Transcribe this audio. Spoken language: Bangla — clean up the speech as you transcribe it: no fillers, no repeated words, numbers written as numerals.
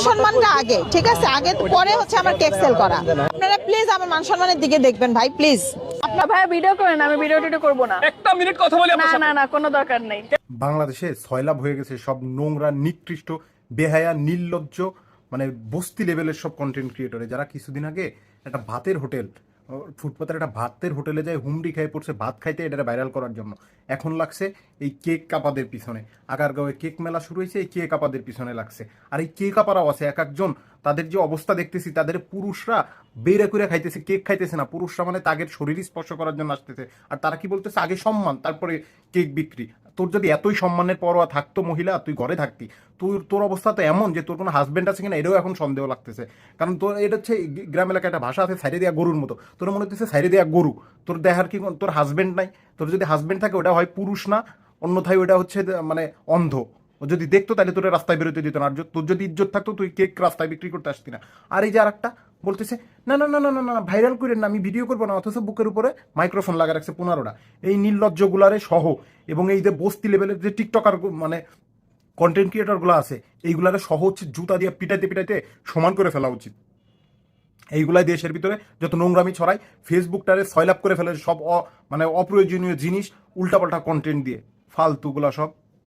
সম্মানটা আগে, ঠিক আছে, আগে পরে হচ্ছে আমার কেক সেল করা। আপনারা প্লিজ আমার মান সম্মানের দিকে দেখবেন ভাই, প্লিজ। আপনার ভাই ভিডিও করেন, আমি ভিডিও টিডিও করবো না। একটা মিনিট কথা বলি না না না, কোনো দরকার নেই। বাংলাদেশে সয়লাভ হয়ে গেছে সব নোংরা, নিকৃষ্ট, বেহায়া, নির্লজ্জ, মানে বস্তি লেভেলের সব কন্টেন্ট ক্রিয়েটরে, যারা কিছুদিন আগে একটা ভাতের হোটেল, ফুটপাতের একটা ভাতের হোটেলে যায় হুমড়ি খেয়ে পড়ছে ভাত খাইতে, এটা ভাইরাল করার জন্য। এখন লাগছে এই কেক কাপাদের পিছনে। আগারগাঁওয়ে কেক মেলা শুরু হয়েছে, এই কেক কাপাদের পিছনে লাগছে। আর এই কেক কাপারাও আছে এক একজন, তাদের যে অবস্থা দেখতেছি, তাদের পুরুষরা বেড়ে করে খাইতেছে, কেক খাইতেছে না। পুরুষরা মানে তাদের শরীর স্পর্শ করার জন্য আসতেছে। আর তারা কি বলতেছে, আগে সম্মান তারপরে কেক বিক্রি। তোর যদি এতই সম্মানের পরোয়া থাকতো মহিলা, তুই ঘরে থাকতি। তোর অবস্থা তো এমন যে তোর কোনো হাজবেন্ড আছে কিনা এটাও এখন সন্দেহ লাগতেছে। কারণ তোর এটা হচ্ছে গ্রাম এলাকায় একটা ভাষা আছে, সাইডে দেওয়া গরুর মতো। তোর মনে হচ্ছে সাইডে দেওয়া গরু। তোর দেখার কি তোর হাজবেন্ড নাই? তোর যদি হাজবেন্ড থাকে ওটা হয় পুরুষ না, অন্যথায় ওটা হচ্ছে মানে অন্ধ। ও যদি দেখতো তাহলে তোর রাস্তায় বেরোতে দিত না। আর তোর যদি ইজ্জত থাকতো তুই কেক রাস্তায় বিক্রি করতে আসতি না। আর এই যে আর একটা বলতেছে, না না না না না না ভাইরাল করেন না, আমি ভিডিও করবো না, অথচ বুকের উপরে মাইক্রোফোন লাগা রাখছে 15টা। এই নির্লজ্জগুলারে সহ এবং এই যে বস্তি লেভেলের যে টিকটকার মানে কন্টেন্ট ক্রিয়েটরগুলো আছে, এইগুলারে সহ হচ্ছে জুতা দিয়ে পিটাইতে পিটাইতে সমান করে ফেলা উচিত। এইগুলাই দেশের ভিতরে যত নোংরামি ছড়ায়, ফেসবুকটারে সয়লাভ করে ফেলে সব মানে অপ্রয়োজনীয় জিনিস, উল্টাপাল্টা কন্টেন্ট দিয়ে, ফালতুগুলা সব।